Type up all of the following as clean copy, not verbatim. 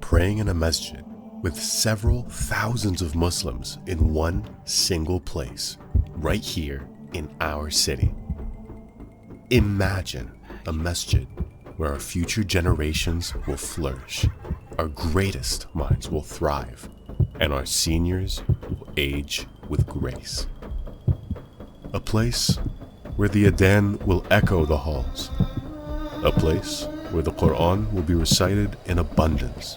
praying in a masjid with several thousands of Muslims in one single place, right here in our city. Imagine a masjid where our future generations will flourish, our greatest minds will thrive, and our seniors will age with grace. A place where the adhan will echo the halls. A place where the Quran will be recited in abundance.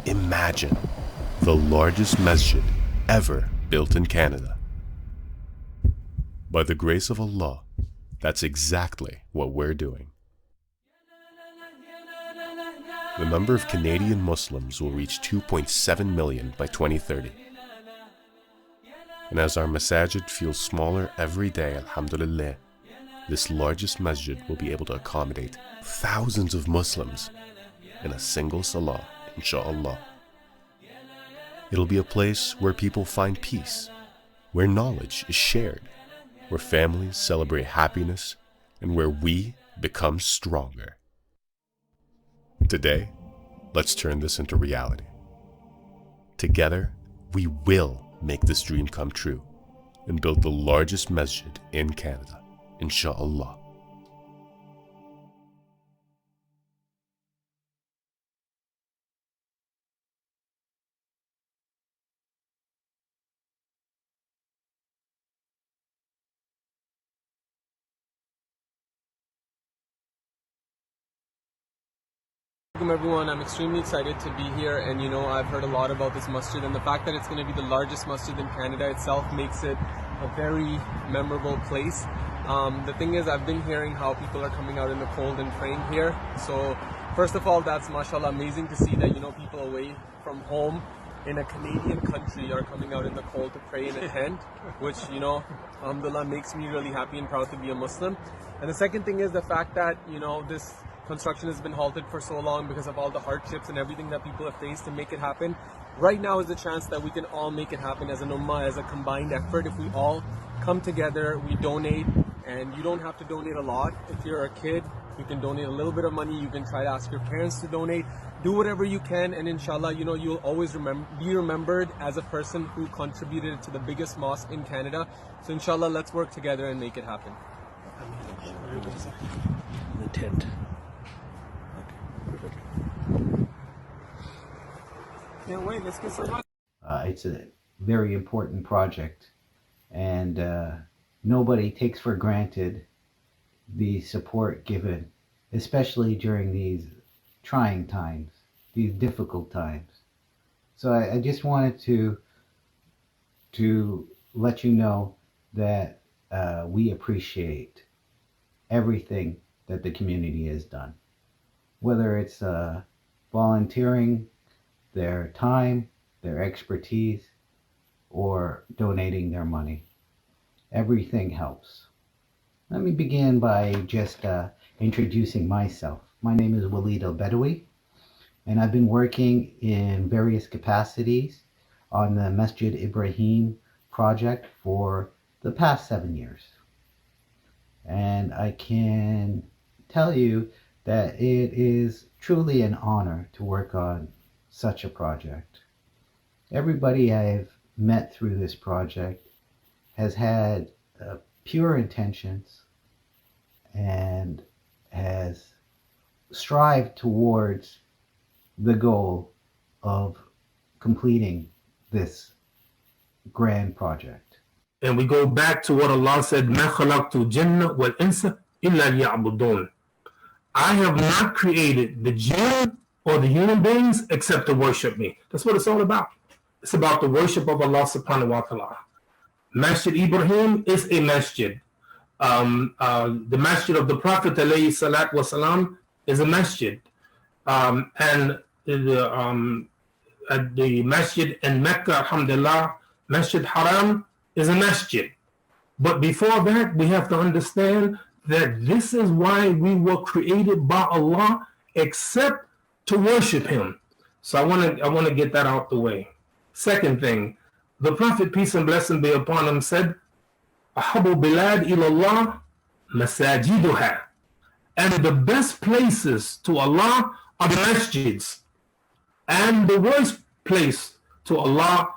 Imagine the largest masjid ever built in Canada. By the grace of Allah, that's exactly what we're doing. The number of Canadian Muslims will reach 2.7 million by 2030. And as our masajid feels smaller every day, alhamdulillah, this largest masjid will be able to accommodate thousands of Muslims in a single salah, inshallah. It'll be a place where people find peace, where knowledge is shared, where families celebrate happiness, and where we become stronger. Today, let's turn this into reality. Together, we will make this dream come true and build the largest masjid in Canada, inshallah. Welcome everyone, I'm extremely excited to be here, and I've heard a lot about this masjid, and the fact that it's going to be the largest masjid in Canada itself makes it a very memorable place. The thing is, I've been hearing how people are coming out in the cold and praying here. So first of all, that's mashallah amazing to see that people away from home in a Canadian country are coming out in the cold to pray in a tent, which alhamdulillah makes me really happy and proud to be a Muslim. And the second thing is the fact that this construction has been halted for so long because of all the hardships and everything that people have faced to make it happen. Right now is a chance that we can all make it happen as an ummah, as a combined effort. If we all come together, we donate, and you don't have to donate a lot. If you're a kid, you can donate a little bit of money. You can try to ask your parents to donate. Do whatever you can, and inshallah, you'll always be remembered as a person who contributed to the biggest mosque in Canada. So inshallah, let's work together and make it happen. The tent. Can't wait, let's get some. It's a very important project, and nobody takes for granted the support given, especially during these trying times, these difficult times. So I just wanted to let you know that we appreciate everything that the community has done, whether it's volunteering their time, their expertise, or donating their money. Everything helps. Let me begin by just introducing myself. My name is Walid Al-Bedawi, and I've been working in various capacities on the Masjid Ibrahim project for the past 7 years. And I can tell you that it is truly an honor to work on such a project. Everybody I've met through this project has had pure intentions and has strived towards the goal of completing this grand project. And we go back to what Allah said, مَا خَلَقْتُ الْجِنَّ وَالْإِنسَ إِلَّا لِيَعْبُدُونَ. I have not created the jinn or the human beings except to worship me. That's what it's all about. It's about the worship of Allah subhanahu wa ta'ala. Masjid Ibrahim is a masjid. The masjid of the Prophet alayhi salatu wasalam is a masjid. And the masjid in Mecca, alhamdulillah, Masjid Haram is a masjid. But before that, we have to understand that this is why we were created by Allah, except to worship Him. So I want to get that out the way. Second thing, the Prophet, peace and blessing be upon him, said, "Ahabu bilad ilallah masajiduha," and the best places to Allah are the masjids. And the worst place to Allah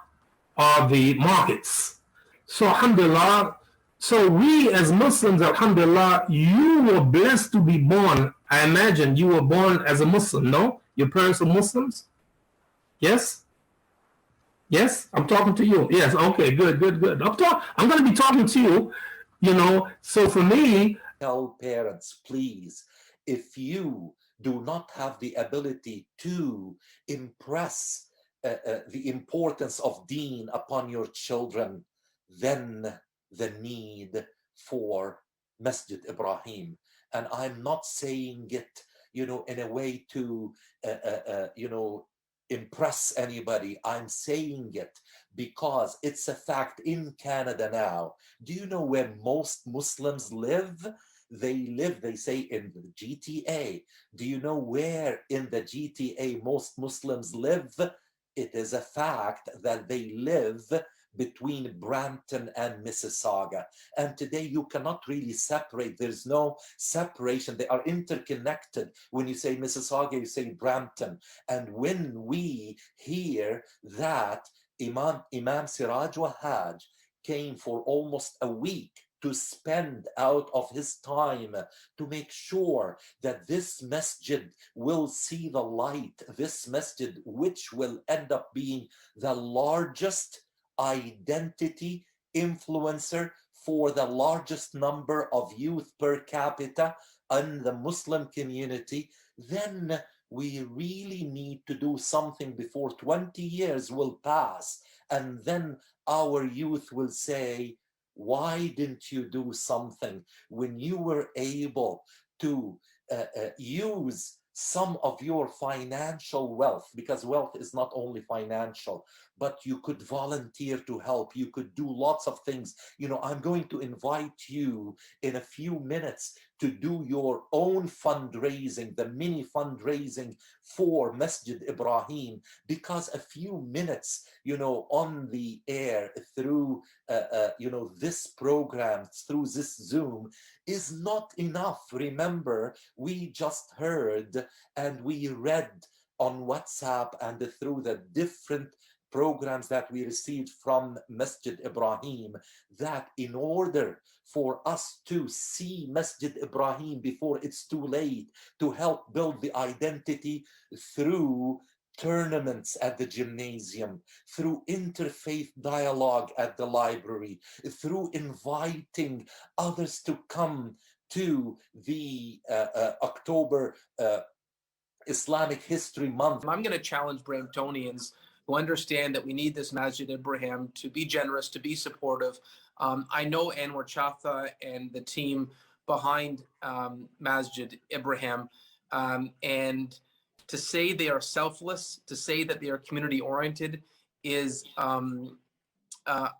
are the markets. So alhamdulillah, so we as Muslims, alhamdulillah, you were blessed to be born. I imagine you were born as a Muslim, no? Your parents are Muslims? Yes? Yes? I'm talking to you. Yes, okay, good. I'm going to be talking to you, so for me, tell parents, please, if you do not have the ability to impress the importance of deen upon your children, then the need for Masjid Ibrahim. And I'm not saying it, in a way to, impress anybody. I'm saying it because it's a fact in Canada now. Do you know where most Muslims live? They say, in the GTA. Do you know where in the GTA most Muslims live? It is a fact that they live between Brampton and Mississauga. And today you cannot really separate. There's no separation. They are interconnected. When you say Mississauga, you say Brampton. And when we hear that Imam Siraj Wahaj came for almost a week to spend out of his time to make sure that this masjid will see the light, this masjid which will end up being the largest identity influencer for the largest number of youth per capita in the Muslim community, then we really need to do something before 20 years will pass. And then our youth will say, why didn't you do something when you were able to use some of your financial wealth? Because wealth is not only financial, but you could volunteer to help. You could do lots of things. I'm going to invite you in a few minutes to do your own fundraising, the mini fundraising for Masjid Ibrahim, because a few minutes, on the air through, this program, through this Zoom is not enough. Remember, we just heard and we read on WhatsApp and through the different programs that we received from Masjid Ibrahim, that in order for us to see Masjid Ibrahim before it's too late, to help build the identity through tournaments at the gymnasium, through interfaith dialogue at the library, through inviting others to come to the October Islamic History Month. I'm going to challenge Bramptonians who understand that we need this Masjid Ibrahim to be generous, to be supportive. I know Anwar Chatha and the team behind Masjid Ibrahim, and to say they are selfless, to say that they are community-oriented is an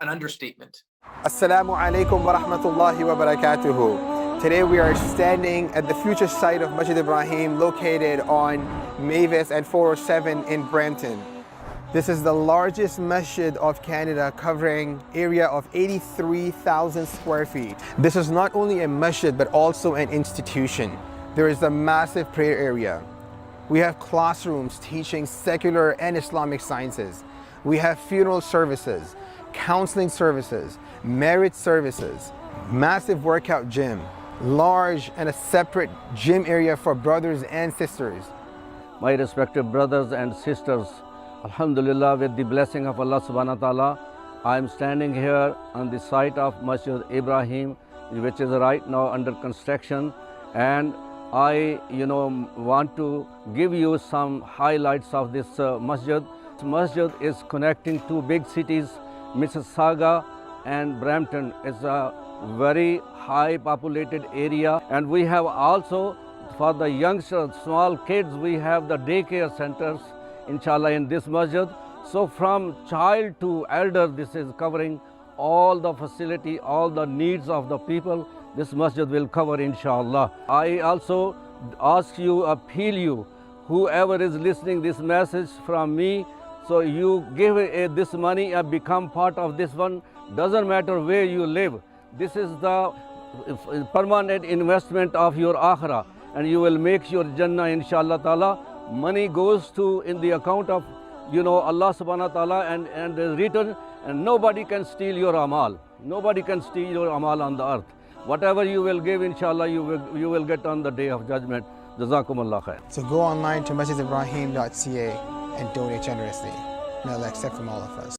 understatement. Assalamu alaikum wa rahmatullahi wa barakatuhu. Today we are standing at the future site of Masjid Ibrahim, located on Mavis and 407 in Brampton. This is the largest masjid of Canada, covering area of 83,000 square feet. This is not only a masjid, but also an institution. There is a massive prayer area. We have classrooms teaching secular and Islamic sciences. We have funeral services, counseling services, marriage services, massive workout gym, large and a separate gym area for brothers and sisters. My respected brothers and sisters, Alhamdulillah, with the blessing of Allah subhanahu wa ta'ala, I am standing here on the site of Masjid Ibrahim, which is right now under construction, and I want to give you some highlights of this masjid. This masjid is connecting two big cities, Mississauga and Brampton. It's a very high populated area, and we have also, for the youngsters, small kids, we have the daycare centers, inshallah, in this masjid. So from child to elder, this is covering all the facility, all the needs of the people. This masjid will cover, inshallah. I also ask you, appeal you, whoever is listening this message from me, so you give this money and become part of this one. Doesn't matter where you live. This is the permanent investment of your akhirah, and you will make your Jannah, inshallah ta'ala. money goes to in the account of, Allah subhanahu wa ta'ala, and is written, and nobody can steal your amal. Nobody can steal your amal on the earth. Whatever you will give, inshallah, you will get on the day of judgment. Jazakumullah khair. So go online to masjidibrahim.ca and donate generously. May Allah accept from all of us.